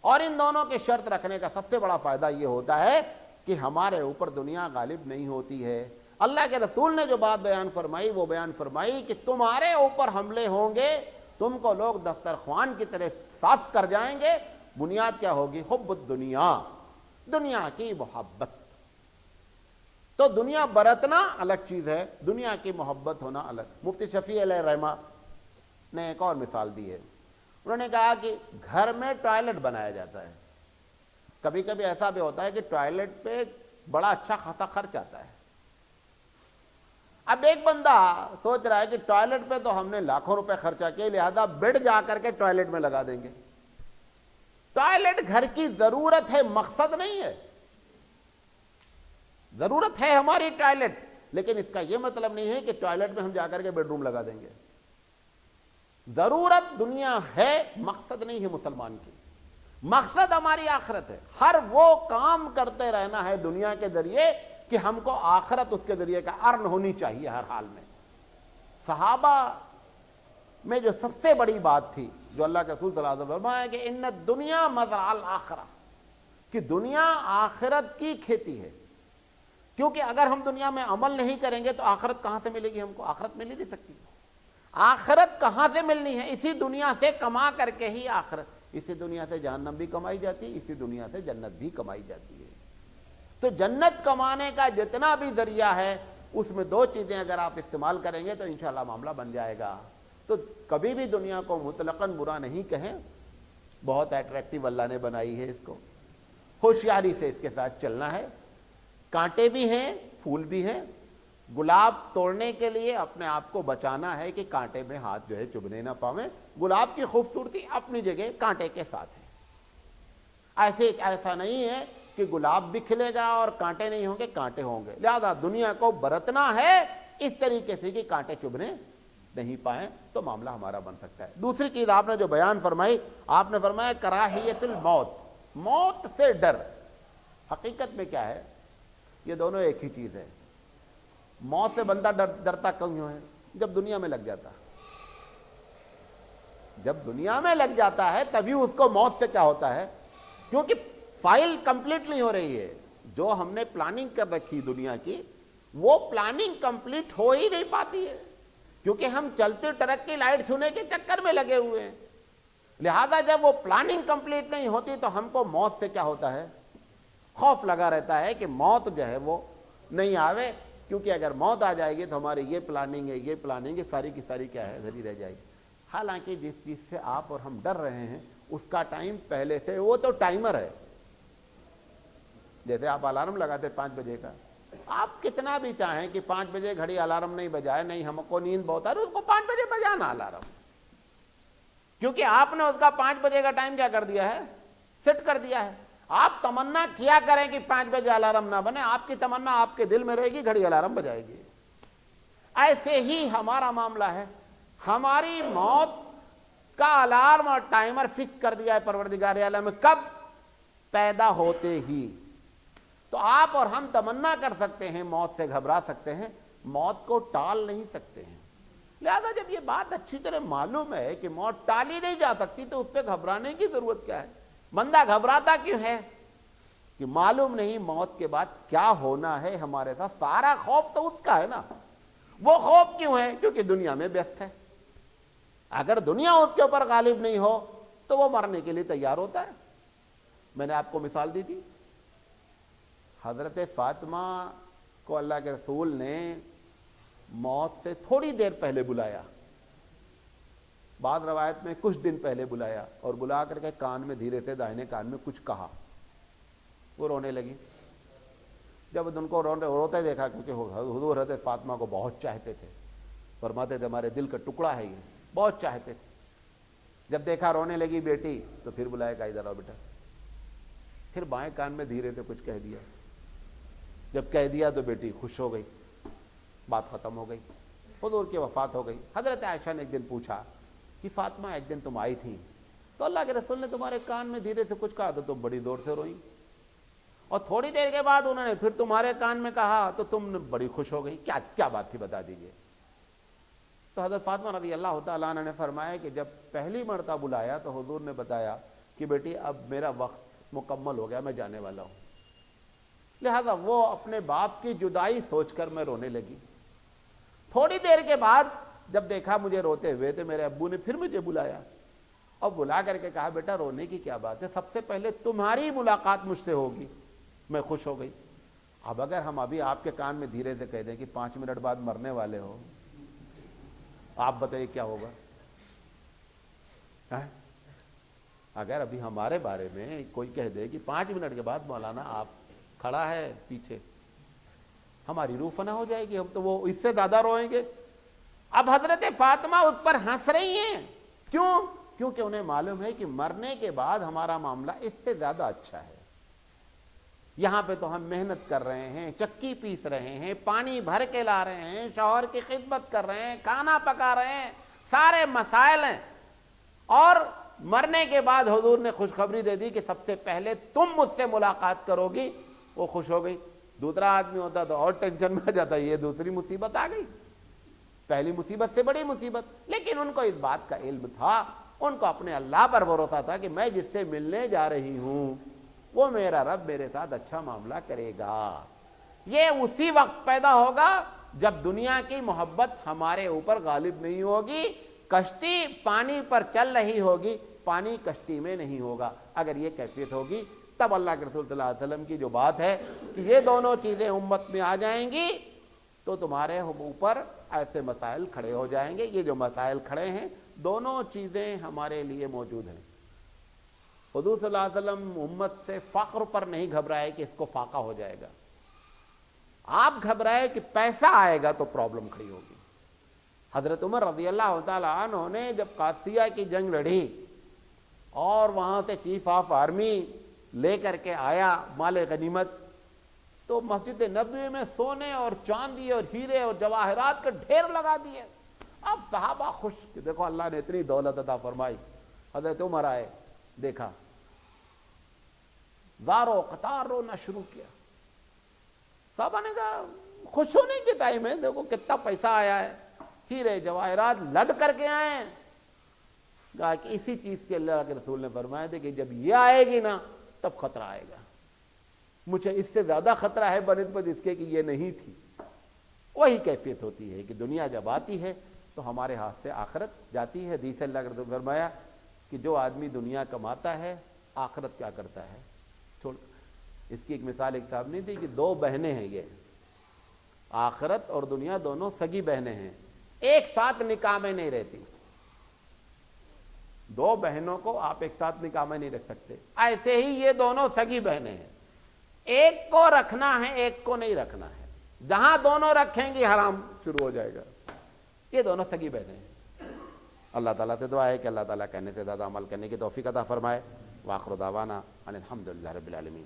اور ان دونوں کے شرط رکھنے کا سب سے بڑا فائدہ یہ ہوتا ہے کہ ہمارے اوپر دنیا غالب نہیں ہوتی ہے۔ اللہ کے رسول نے جو بات بیان فرمائی وہ بیان فرمائی کہ تمہارے اوپر حملے ہوں گے، تم کو لوگ دسترخوان کی طرح صاف کر جائیں گے۔ بنیاد کیا ہوگی؟ حب الدنیا، دنیا کی محبت۔ تو دنیا برتنا الگ چیز ہے، دنیا کی محبت ہونا الگ۔ مفتی شفیع علیہ رحمہ نے ایک اور مثال دی ہے۔ انہوں نے کہا کہ گھر میں ٹوائلٹ بنایا جاتا ہے، کبھی کبھی ایسا بھی ہوتا ہے کہ ٹوائلٹ پہ بڑا اچھا خاصا خرچ آتا ہے۔ اب ایک بندہ سوچ رہا ہے کہ ٹوائلٹ پہ تو ہم نے لاکھوں روپے خرچہ کیے، لہذا بیڈ جا کر کے ٹوائلٹ میں لگا دیں گے۔ ٹوائلٹ گھر کی ضرورت ہے، مقصد نہیں ہے۔ ضرورت ہے ہماری ٹوائلٹ، لیکن اس کا یہ مطلب نہیں ہے کہ ٹوائلٹ میں ہم جا کر کے بیڈ روم لگا دیں گے۔ ضرورت دنیا ہے، مقصد نہیں ہے مسلمان کی۔ مقصد ہماری آخرت ہے۔ ہر وہ کام کرتے رہنا ہے دنیا کے ذریعے کہ ہم کو آخرت اس کے ذریعے کا ارن ہونی چاہیے ہر حال میں۔ صحابہ میں جو سب سے بڑی بات تھی جو اللہ کے رسول صلی اللہ علیہ وسلم نے فرمایا کہ ان الدنیا مزرع الآخرہ، کہ دنیا آخرت کی کھیتی ہے، کیونکہ اگر ہم دنیا میں عمل نہیں کریں گے تو آخرت کہاں سے ملے گی ہم کو؟ آخرت مل ہی نہیں سکتی۔ آخرت کہاں سے ملنی ہے؟ اسی دنیا سے کما کر کے ہی آخرت۔ اسی دنیا سے جہنم بھی کمائی جاتی ہے، اسی دنیا سے جنت بھی کمائی جاتی ہے۔ تو جنت کمانے کا جتنا بھی ذریعہ ہے اس میں دو چیزیں اگر آپ استعمال کریں گے تو انشاءاللہ معاملہ بن جائے گا۔ تو کبھی بھی دنیا کو مطلقاً برا نہیں کہیں، بہت اٹریکٹیو اللہ نے بنائی ہے اس کو، ہوشیاری سے اس کے ساتھ چلنا ہے۔ کانٹے بھی ہیں، پھول بھی ہیں۔ گلاب توڑنے کے لیے اپنے آپ کو بچانا ہے کہ کانٹے میں ہاتھ جو ہے چبھنے نہ پاویں۔ گلاب کی خوبصورتی اپنی جگہ کانٹے کے ساتھ ہے۔ ایسا نہیں ہے کہ گلاب بھی کھلے گا اور کانٹے نہیں ہوں گے، کانٹے ہوں گے۔ لہذا دنیا کو برتنا ہے اس طریقے سے کہ کانٹے چبھنے نہیں پائیں، تو معاملہ ہمارا بن سکتا ہے۔ دوسری چیز آپ نے جو بیان فرمائی، آپ نے فرمایا کراہیت الموت، موت سے ڈر۔ حقیقت میں کیا ہے؟ یہ دونوں ایک ہی چیز ہے۔ موت سے بندہ ڈرتا کیوں ہے؟ جب دنیا میں لگ جاتا، جب دنیا میں لگ جاتا ہے تبھی اس کو موت سے کیا ہوتا ہے؟ کیونکہ فائل کمپلیٹ نہیں ہو رہی ہے۔ جو ہم نے پلاننگ کر رکھی دنیا کی، وہ پلاننگ کمپلیٹ ہو ہی نہیں پاتی ہے، کیونکہ ہم چلتے ٹرک کی لائٹ چھونے کے چکر میں لگے ہوئے ہیں۔ لہذا جب وہ پلاننگ کمپلیٹ نہیں ہوتی تو ہم کو موت سے کیا ہوتا ہے؟ خوف لگا رہتا ہے کہ موت جو ہے وہ نہیں آوے، کیونکہ اگر موت آ جائے گی تو ہماری یہ پلاننگ ہے، یہ پلاننگ ہے، ساری کی ساری کیا ہے؟ دھری رہ جائے گی۔ حالانکہ جس چیز سے آپ اور ہم ڈر رہے ہیں اس کا ٹائم پہلے سے، وہ تو ٹائمر ہے۔ جیسے آپ الارم لگاتے 5 بجے کا، آپ کتنا بھی چاہیں کہ 5 بجے گھڑی الارم نہیں بجائے، نہیں ہم کو نیند بہت آ رہی، اس کو 5 بجے بجانا الارم، کیونکہ آپ نے اس کا 5 بجے کا ٹائم کیا کر دیا ہے؟ سیٹ کر دیا ہے۔ آپ تمنا کیا کریں کہ 5 بجے الارم نہ بنے، آپ کی تمنا آپ کے دل میں رہے گی، گھڑی الارم بجائے گی۔ ایسے ہی ہمارا معاملہ ہے، ہماری موت کا الارم اور ٹائمر فکس کر دیا ہے پروردگار عالم میں، کب؟ پیدا ہوتے ہی۔ تو آپ اور ہم تمنا کر سکتے ہیں، موت سے گھبرا سکتے ہیں، موت کو ٹال نہیں سکتے ہیں۔ لہذا جب یہ بات اچھی طرح معلوم ہے کہ موت ٹالی نہیں جا سکتی تو اس پہ گھبرانے کی ضرورت کیا ہے؟ بندہ گھبراتا کیوں ہے؟ کہ معلوم نہیں موت کے بعد کیا ہونا ہے ہمارے ساتھ۔ سارا خوف تو اس کا ہے نا۔ وہ خوف کیوں ہے؟ کیونکہ دنیا میں ویست ہے۔ اگر دنیا اس کے اوپر غالب نہیں ہو تو وہ مرنے کے لیے تیار ہوتا ہے۔ میں نے آپ کو مثال دی تھی، حضرت فاطمہ کو اللہ کے رسول نے موت سے تھوڑی دیر پہلے بلایا، بعض روایت میں کچھ دن پہلے بلایا، اور بلا کر کے کان میں دھیرے سے دائنے کان میں کچھ کہا۔ وہ رونے لگی۔ جب ان کو روتے دیکھا، کیونکہ حضور حضرت فاطمہ کو بہت چاہتے تھے، فرماتے تھے ہمارے دل کا ٹکڑا ہے، یہ بہت چاہتے تھے۔ جب دیکھا رونے لگی بیٹی تو پھر بلایا کہ ادھر آؤ بیٹا، پھر بائیں کان میں دھیرے سے کچھ کہہ دیا۔ جب کہہ دیا تو بیٹی خوش ہو گئی، بات ختم ہو گئی، حضور کی وفات ہو گئی۔ حضرت عائشہ نے ایک دن پوچھا کہ فاطمہ ایک دن تم آئی تھی تو اللہ کے رسول نے تمہارے کان میں دھیرے سے کچھ کہا تو تم بڑی زور سے روئی، اور تھوڑی دیر کے بعد انہوں نے پھر تمہارے کان میں کہا تو تم نے بڑی خوش ہو گئی، کیا بات تھی بتا دیجئے۔ تو حضرت فاطمہ رضی اللہ تعالیٰ عنہ نے فرمایا کہ جب پہلی مرتبہ بلایا تو حضور نے بتایا کہ بیٹی اب میرا وقت مکمل ہو گیا، میں جانے والا ہوں۔ لہذا وہ اپنے باپ کی جدائی سوچ کر میں رونے لگی۔ تھوڑی دیر کے بعد جب دیکھا مجھے روتے ہوئے تو میرے ابو نے پھر مجھے بلایا، اور بلا کر کے کہا بیٹا رونے کی کیا بات ہے، سب سے پہلے تمہاری ملاقات مجھ سے ہوگی، میں خوش ہو گئی۔ اب اگر ہم ابھی آپ کے کان میں دھیرے سے کہہ دیں کہ 5 منٹ بعد مرنے والے ہو، آپ بتائیے کیا ہوگا؟ اگر ابھی ہمارے بارے میں کوئی کہہ دے کہ 5 منٹ کے بعد مولانا آپ کھڑا ہے پیچھے، ہماری روح فنا ہو جائے گی، ہم تو وہ اس سے زیادہ روئیں گے۔ اب حضرت فاطمہ اس پر ہنس رہی ہیں، کیوں؟ کیونکہ انہیں معلوم ہے کہ مرنے کے بعد ہمارا معاملہ اس سے زیادہ اچھا ہے۔ یہاں پہ تو ہم محنت کر رہے ہیں، چکی پیس رہے ہیں، پانی بھر کے لا رہے ہیں، شوہر کی خدمت کر رہے ہیں، کھانا پکا رہے ہیں، سارے مسائل ہیں، اور مرنے کے بعد حضور نے خوشخبری دے دی کہ سب سے پہلے تم مجھ سے ملاقات کرو گی۔ وہ خوش ہو گئی۔ دوسرا آدمی ہوتا تو اور ٹینشن میں آ جاتا، یہ دوسری مصیبت آ گئی، پہلی مصیبت سے بڑی مصیبت۔ لیکن ان کو اس بات کا علم تھا، ان کو اپنے اللہ پر بھروسہ تھا کہ میں جس سے ملنے جا رہی ہوں وہ میرا رب میرے ساتھ اچھا معاملہ کرے گا۔ یہ اسی وقت پیدا ہوگا جب دنیا کی محبت ہمارے اوپر غالب نہیں ہوگی، کشتی پانی پر چل رہی ہوگی، پانی کشتی میں نہیں ہوگا۔ اگر یہ کیفیت ہوگی تب اللہ کے رسول صلی اللہ علیہ وسلم کی جو بات ہے کہ یہ دونوں چیزیں امت میں آ جائیں گی تو تمہارے اوپر ایسے مسائل کھڑے ہو جائیں گے۔ یہ جو مسائل کھڑے ہیں دونوں چیزیں ہمارے لیے موجود ہیں۔ حضور صلی اللہ علیہ وسلم امت سے فقر پر نہیں گھبرائے کہ اس کو فاقہ ہو جائے گا، آپ گھبرائے کہ پیسہ آئے گا تو پرابلم کھڑی ہوگی۔ حضرت عمر رضی اللہ تعالیٰ عنہ نے جب قادسیہ کی جنگ لڑی اور وہاں سے چیف آف آرمی لے کر کے آیا مال غنیمت، تو مسجد نبوی میں سونے اور چاندی اور ہیرے اور جواہرات کا ڈھیر لگا دیے۔ اب صحابہ خوش کہ دیکھو اللہ نے اتنی دولت عطا فرمائی۔ حضرت عمر آئے، دیکھا، زارو قطار رونا شروع کیا۔ صحابہ نے کہا خوش ہونے کے ٹائم ہے، دیکھو کتنا پیسہ آیا ہے، ہیرے جواہرات لد کر کے آئے ہیں۔ کہا کہ اسی چیز کے اللہ کے رسول نے فرمایا تھا کہ جب یہ آئے گی نا تب خطرہ آئے گا، مجھے اس سے زیادہ خطرہ ہے بنسبت اس کے کہ یہ نہیں تھی۔ وہی کیفیت ہوتی ہے کہ دنیا جب آتی ہے تو ہمارے ہاتھ سے آخرت جاتی ہے۔ حدیث اللہ کے رسول نے فرمایا کہ جو آدمی دنیا کماتا ہے آخرت کیا کرتا ہے، چھوڑ۔ اس کی ایک مثال ایک صاحب نے دی کہ دو بہنیں ہیں، یہ آخرت اور دنیا دونوں سگی بہنیں ہیں، ایک ساتھ نکاح میں نہیں رہتی۔ دو بہنوں کو آپ ایک ساتھ نکاح میں نہیں رکھ سکتے، ایسے ہی یہ دونوں سگی بہنیں ہیں، ایک کو رکھنا ہے ایک کو نہیں رکھنا ہے، جہاں دونوں رکھیں گے حرام شروع ہو جائے گا۔ یہ دونوں سگی بہنیں ہیں۔ اللہ تعالیٰ سے دعا ہے کہ اللہ تعالیٰ کہنے سے زیادہ عمل کرنے کی توفیق عطا فرمائے۔ وآخر دعوانا ان الحمد للہ رب العالمین۔